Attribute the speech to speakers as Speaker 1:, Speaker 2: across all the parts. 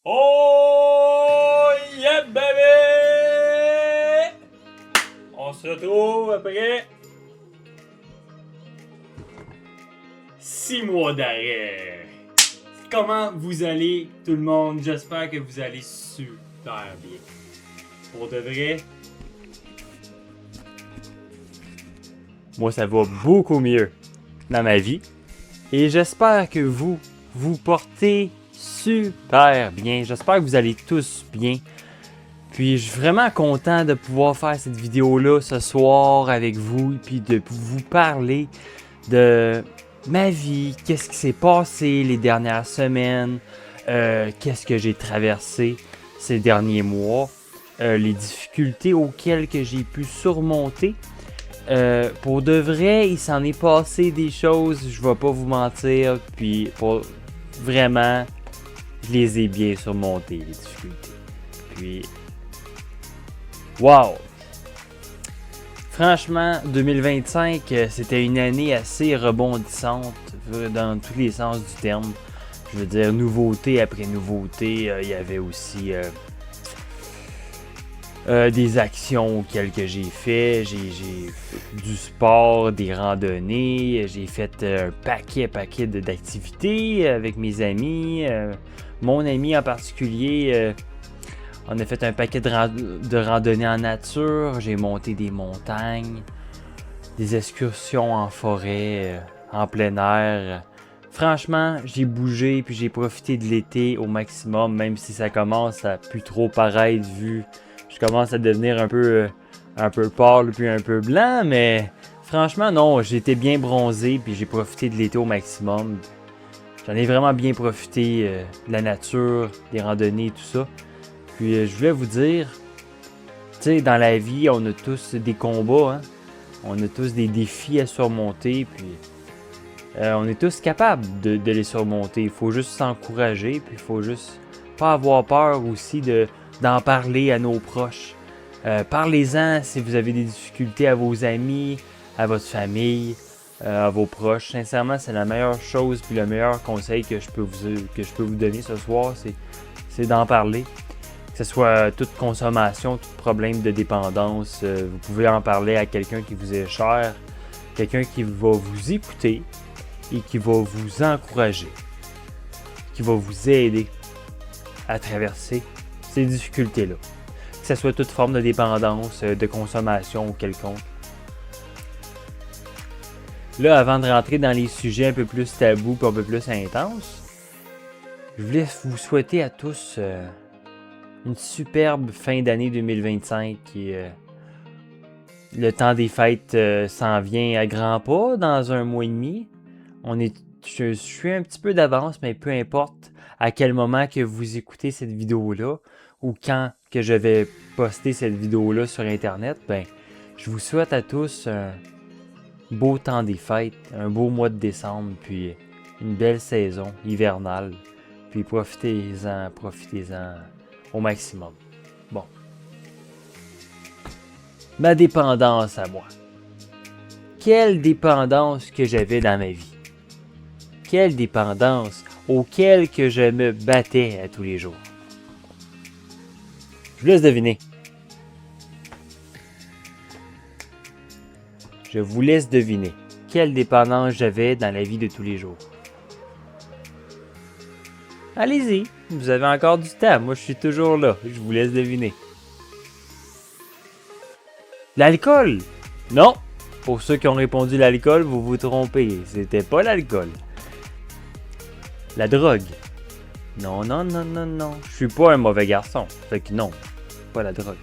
Speaker 1: Oh yeah baby! On se retrouve après 6 mois d'arrêt. Comment vous allez tout le monde? J'espère que vous allez super bien. Pour de vrai, moi ça va beaucoup mieux dans ma vie. Et j'espère que vous portez super bien. J'espère que vous allez tous bien. Puis je suis vraiment content de pouvoir faire cette vidéo-là ce soir avec vous. Puis de vous parler de ma vie. Qu'est-ce qui s'est passé les dernières semaines. Qu'est-ce que j'ai traversé ces derniers mois. Les difficultés auxquelles que j'ai pu surmonter. Pour de vrai, il s'en est passé des choses, je vais pas vous mentir, puis pour vraiment, je les ai bien surmontées, les difficultés. Puis, wow! Franchement, 2025, c'était une année assez rebondissante dans tous les sens du terme. Je veux dire, nouveauté après nouveauté, il y avait aussi des actions auxquelles que j'ai fait. J'ai fait du sport, des randonnées, j'ai fait un paquet d'activités avec mes amis. Mon ami en particulier, on a fait un paquet de randonnées en nature. J'ai monté des montagnes, des excursions en forêt, en plein air. Franchement, j'ai bougé puis j'ai profité de l'été au maximum, même si ça commence à plus trop paraître vu je commence à devenir un peu pâle puis un peu blanc, mais franchement non, j'ai été bien bronzé puis j'ai profité de l'été au maximum. J'en ai vraiment bien profité de la nature, des randonnées et tout ça. Puis je voulais vous dire, tu sais, dans la vie, on a tous des combats, hein? On a tous des défis à surmonter, puis on est tous capables de les surmonter. Il faut juste s'encourager, puis il faut juste pas avoir peur aussi d'en parler à nos proches. Parlez-en si vous avez des difficultés à vos amis, à votre famille, à vos proches. Sincèrement, c'est la meilleure chose puis le meilleur conseil que je peux vous donner ce soir, c'est d'en parler. Que ce soit toute consommation, tout problème de dépendance, vous pouvez en parler à quelqu'un qui vous est cher, quelqu'un qui va vous écouter et qui va vous encourager, qui va vous aider à traverser ces difficultés-là. Que ce soit toute forme de dépendance, de consommation ou quelconque. Là, avant de rentrer dans les sujets un peu plus tabous et un peu plus intenses, je voulais vous souhaiter à tous une superbe fin d'année 2025. Le temps des fêtes s'en vient à grands pas dans un mois et demi. Je suis un petit peu d'avance, mais peu importe à quel moment que vous écoutez cette vidéo-là ou quand que je vais poster cette vidéo-là sur Internet, ben, je vous souhaite à tous un beau temps des fêtes, un beau mois de décembre, puis une belle saison hivernale. Puis profitez-en au maximum. Bon. Ma dépendance à moi. Quelle dépendance que j'avais dans ma vie. Quelle dépendance auquel que je me battais à tous les jours. Je vous laisse deviner. Je vous laisse deviner quelle dépendance j'avais dans la vie de tous les jours. Allez-y, vous avez encore du temps. Moi, je suis toujours là. Je vous laisse deviner. L'alcool? Non. Pour ceux qui ont répondu l'alcool, vous vous trompez. C'était pas l'alcool. La drogue? Non. Je suis pas un mauvais garçon. Fait que non, pas la drogue.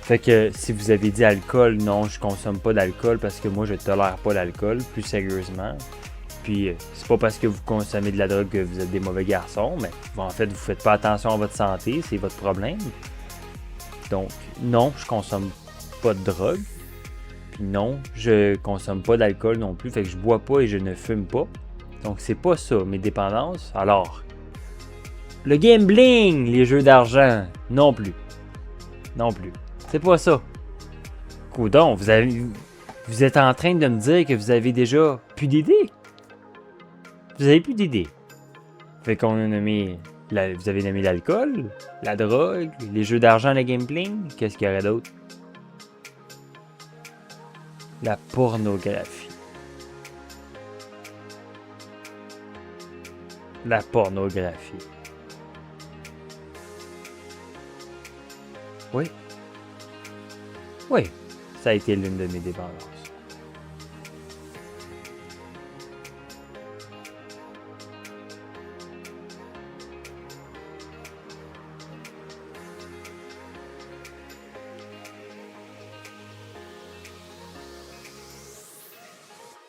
Speaker 1: Fait que si vous avez dit alcool, non, je consomme pas d'alcool parce que moi je tolère pas l'alcool, plus sérieusement. Puis c'est pas parce que vous consommez de la drogue que vous êtes des mauvais garçons, mais en fait vous faites pas attention à votre santé, c'est votre problème. Donc non, je consomme pas de drogue. Puis non, je consomme pas d'alcool non plus, fait que je bois pas et je ne fume pas. Donc c'est pas ça, mes dépendances. Alors, le gambling, les jeux d'argent, non plus. Non plus. C'est pas ça. Coudon, vous êtes en train de me dire que vous avez déjà plus d'idées? Vous avez plus d'idées. Fait qu'on a nommé... vous avez nommé l'alcool, la drogue, les jeux d'argent, le gambling. Qu'est-ce qu'il y aurait d'autre? La pornographie. La pornographie. Oui. Oui, ça a été l'une de mes dépendances.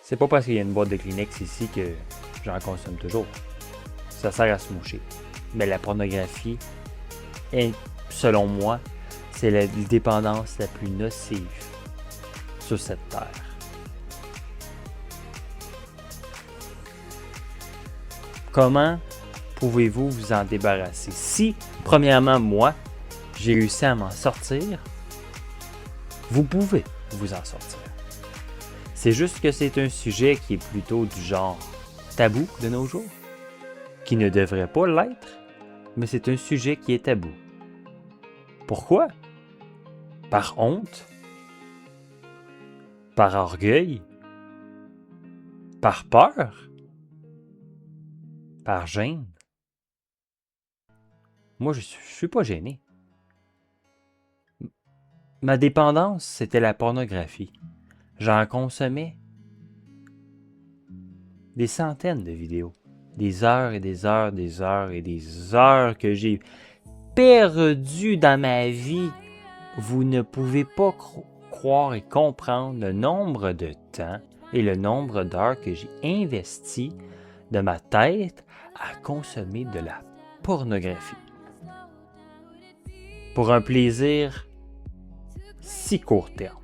Speaker 1: C'est pas parce qu'il y a une boîte de Kleenex ici que j'en consomme toujours. Ça sert à se moucher. Mais la pornographie, selon moi, c'est la dépendance la plus nocive sur cette terre. Comment pouvez-vous vous en débarrasser? Si, premièrement, moi, j'ai réussi à m'en sortir, vous pouvez vous en sortir. C'est juste que c'est un sujet qui est plutôt du genre tabou de nos jours, qui ne devrait pas l'être, mais c'est un sujet qui est tabou. Pourquoi? Par honte? Par orgueil? Par peur? Par gêne? Moi, je suis pas gêné. Ma dépendance, c'était la pornographie. J'en consommais des centaines de vidéos. Des heures et des heures, des heures et des heures que j'ai perdues dans ma vie. Vous ne pouvez pas croire et comprendre le nombre de temps et le nombre d'heures que j'ai investi de ma tête à consommer de la pornographie. Pour un plaisir si court terme.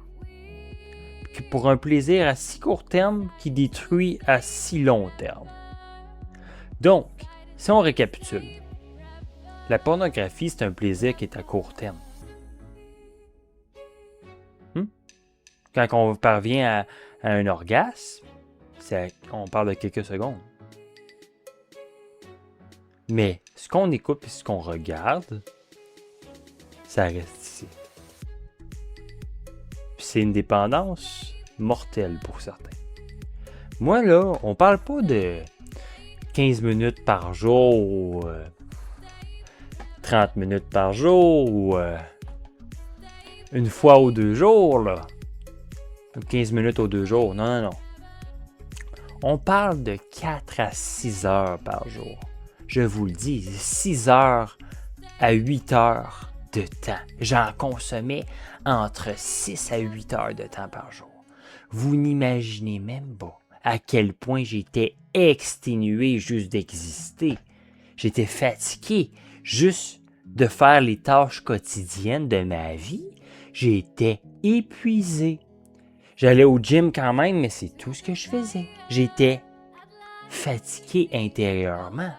Speaker 1: Pour un plaisir à si court terme qui détruit à si long terme. Donc, si on récapitule, la pornographie, c'est un plaisir qui est à court terme. Quand on parvient à un orgasme, on parle de quelques secondes. Mais ce qu'on écoute et ce qu'on regarde, ça reste ici. Puis c'est une dépendance mortelle pour certains. Moi, là, on parle pas de 15 minutes par jour ou 30 minutes par jour ou une fois ou 2 jours, là. 15 minutes ou 2 jours. Non, non, non. On parle de 4 à 6 heures par jour. Je vous le dis, 6 heures à 8 heures de temps. J'en consommais entre 6 à 8 heures de temps par jour. Vous n'imaginez même pas à quel point j'étais exténué juste d'exister. J'étais fatigué juste de faire les tâches quotidiennes de ma vie. J'étais épuisé. J'allais au gym quand même, mais c'est tout ce que je faisais. J'étais fatigué intérieurement.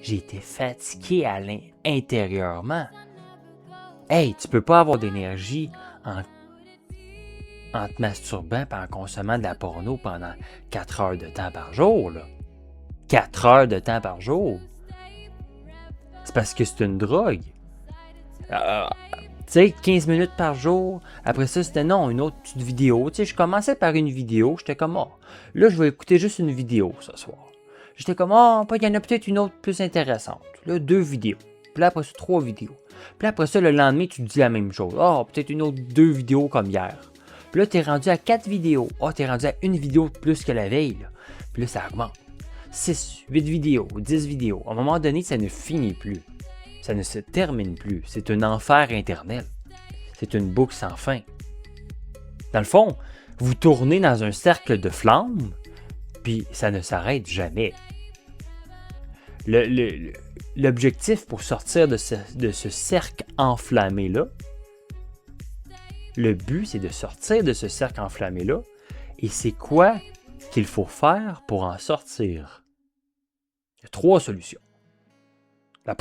Speaker 1: J'étais fatigué intérieurement. Hey, tu peux pas avoir d'énergie en te masturbant et en consommant de la porno pendant 4 heures de temps par jour, là. 4 heures de temps par jour. C'est parce que c'est une drogue. Tu sais, 15 minutes par jour. Après ça, c'était non, une autre petite vidéo. Tu sais, je commençais par une vidéo. J'étais comme, là, je vais écouter juste une vidéo ce soir. J'étais comme, il y en a peut-être une autre plus intéressante. Là, 2 vidéos. Puis là, après ça, 3 vidéos. Puis là, après ça, le lendemain, tu te dis la même chose. Peut-être une autre 2 vidéos comme hier. Puis là, t'es rendu à 4 vidéos. T'es rendu à une vidéo de plus que la veille, là. Puis là, ça augmente. 6, 8 vidéos, 10 vidéos. À un moment donné, ça ne finit plus. Ça ne se termine plus. C'est un enfer internel. C'est une boucle sans fin. Dans le fond, vous tournez dans un cercle de flammes, puis ça ne s'arrête jamais. L'objectif pour sortir de ce cercle enflammé-là, le but, c'est de sortir de ce cercle enflammé-là. Et c'est quoi qu'il faut faire pour en sortir? Il y a 3 solutions. La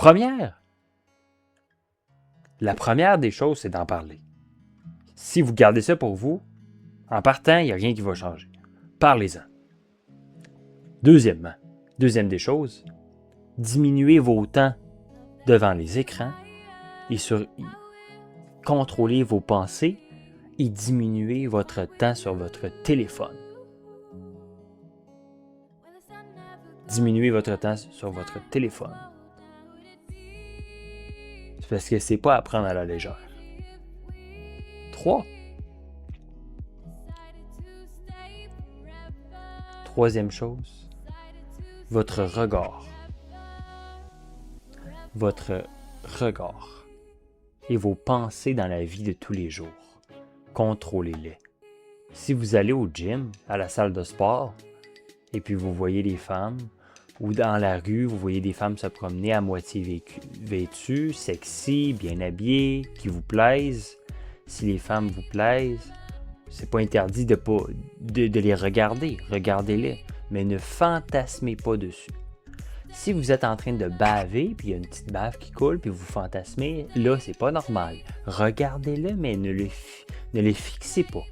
Speaker 1: première des choses, c'est d'en parler. Si vous gardez ça pour vous, en partant, il n'y a rien qui va changer. Parlez-en. Deuxième des choses, diminuez vos temps devant les écrans et contrôlez vos pensées et diminuez votre temps sur votre téléphone. Diminuez votre temps sur votre téléphone. C'est parce que c'est pas à prendre à la légère. 3. Troisième chose, votre regard. Votre regard et vos pensées dans la vie de tous les jours. Contrôlez-les. Si vous allez au gym, à la salle de sport, et puis vous voyez les femmes, ou dans la rue, vous voyez des femmes se promener à moitié vêtues, sexy, bien habillées, qui vous plaisent. Si les femmes vous plaisent, c'est pas interdit de les regarder. Regardez-les, mais ne fantasmez pas dessus. Si vous êtes en train de baver, puis il y a une petite bave qui coule, puis vous fantasmez, là, c'est pas normal. Regardez-le, mais ne les fixez pas.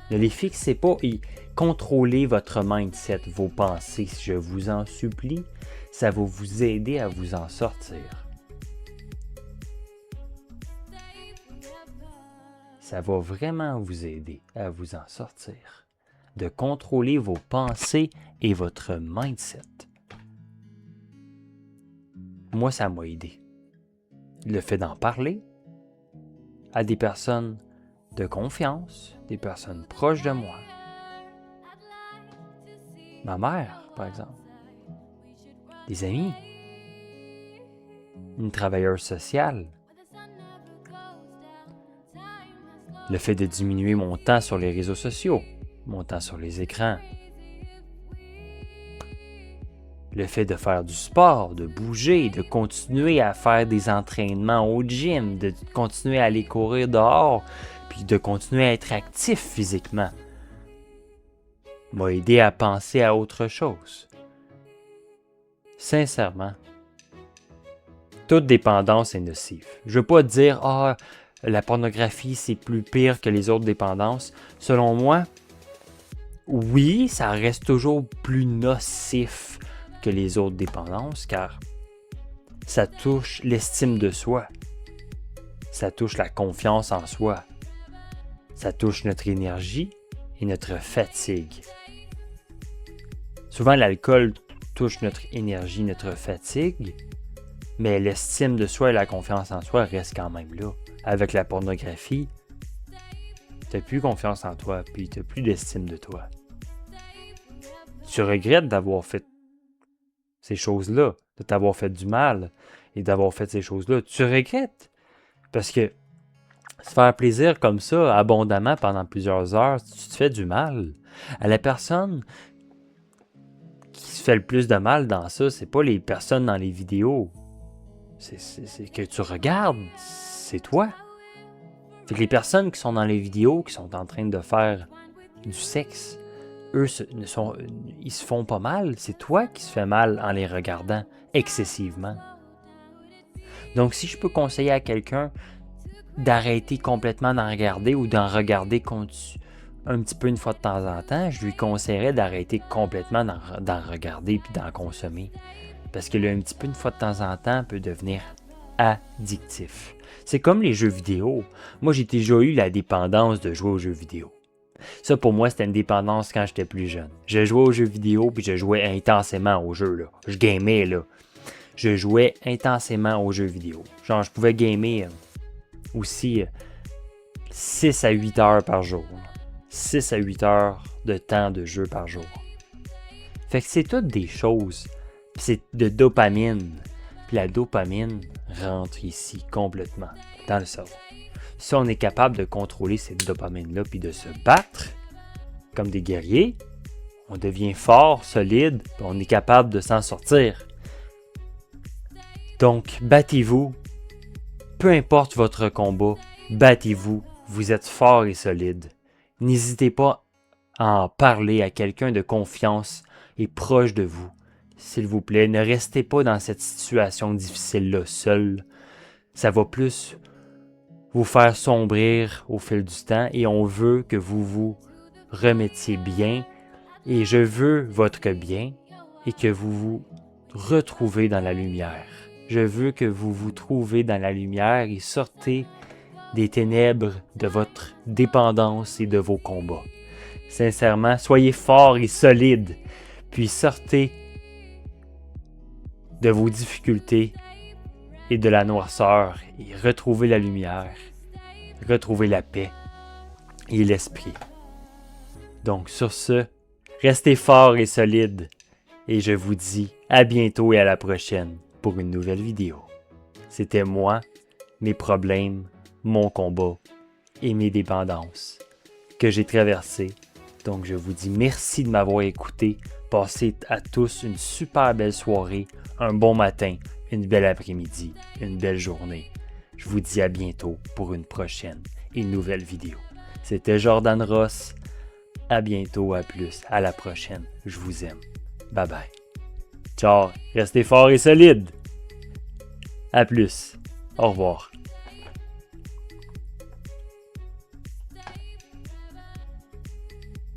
Speaker 1: Ne les fixez pas et contrôlez votre mindset, vos pensées, je vous en supplie. Ça va vous aider à vous en sortir. Ça va vraiment vous aider à vous en sortir. De contrôler vos pensées et votre mindset. Moi, ça m'a aidé. Le fait d'en parler à des personnes de confiance, des personnes proches de moi. Ma mère, par exemple. Des amis. Une travailleuse sociale. Le fait de diminuer mon temps sur les réseaux sociaux, mon temps sur les écrans. Le fait de faire du sport, de bouger, de continuer à faire des entraînements au gym, de continuer à aller courir dehors, puis de continuer à être actif physiquement, m'a aidé à penser à autre chose. Sincèrement, toute dépendance est nocive. Je ne veux pas dire « Ah, la pornographie, c'est plus pire que les autres dépendances ». Selon moi, oui, ça reste toujours plus nocif que les autres dépendances, car ça touche l'estime de soi, ça touche la confiance en soi, ça touche notre énergie et notre fatigue. Souvent, l'alcool touche notre énergie, notre fatigue, mais l'estime de soi et la confiance en soi restent quand même là. Avec la pornographie, tu n'as plus confiance en toi, puis tu n'as plus d'estime de toi. Tu regrettes d'avoir fait ces choses-là, de t'avoir fait du mal et d'avoir fait ces choses-là. Tu regrettes. Parce que se faire plaisir comme ça, abondamment, pendant plusieurs heures, tu te fais du mal. À la personne qui se fait le plus de mal dans ça, c'est pas les personnes dans les vidéos. C'est que tu regardes, c'est toi. Fait que les personnes qui sont dans les vidéos, qui sont en train de faire du sexe, eux, ils se font pas mal. C'est toi qui se fais mal en les regardant excessivement. Donc, si je peux conseiller à quelqu'un d'arrêter complètement d'en regarder ou d'en regarder un petit peu une fois de temps en temps, je lui conseillerais d'arrêter complètement d'en regarder puis d'en consommer. Parce que un petit peu une fois de temps en temps peut devenir addictif. C'est comme les jeux vidéo. Moi, j'ai déjà eu la dépendance de jouer aux jeux vidéo. Ça, pour moi, c'était une dépendance quand j'étais plus jeune. Je jouais aux jeux vidéo, puis je jouais intensément aux jeux, là. Je gamais, là. Je jouais intensément aux jeux vidéo. Genre, je pouvais gamer aussi 6 à 8 heures par jour. 6 à 8 heures de temps de jeu par jour. Fait que c'est toutes des choses. Puis c'est de dopamine. Puis la dopamine rentre ici complètement dans le cerveau. Si on est capable de contrôler cette dopamine-là puis de se battre comme des guerriers, on devient fort, solide, puis on est capable de s'en sortir. Donc, battez-vous. Peu importe votre combat, battez-vous. Vous êtes fort et solide. N'hésitez pas à en parler à quelqu'un de confiance et proche de vous. S'il vous plaît, ne restez pas dans cette situation difficile-là seul. Ça va plus vous faire sombrir au fil du temps et on veut que vous vous remettiez bien et je veux votre bien et que vous vous retrouvez dans la lumière. Je veux que vous vous trouvez dans la lumière et sortez des ténèbres de votre dépendance et de vos combats. Sincèrement, soyez forts et solides, puis sortez de vos difficultés et de la noirceur et retrouvez la lumière, retrouvez la paix et l'esprit. Donc sur ce, restez forts et solides et je vous dis à bientôt et à la prochaine pour une nouvelle vidéo. C'était moi, mes problèmes, mon combat et mes dépendances que j'ai traversées. Donc je vous dis merci de m'avoir écouté. Passez à tous une super belle soirée, un bon matin, une belle après-midi, une belle journée. Je vous dis à bientôt pour une prochaine et une nouvelle vidéo. C'était Jordan Ross. À bientôt, à plus, à la prochaine. Je vous aime. Bye bye. Ciao, restez forts et solides. À plus. Au revoir.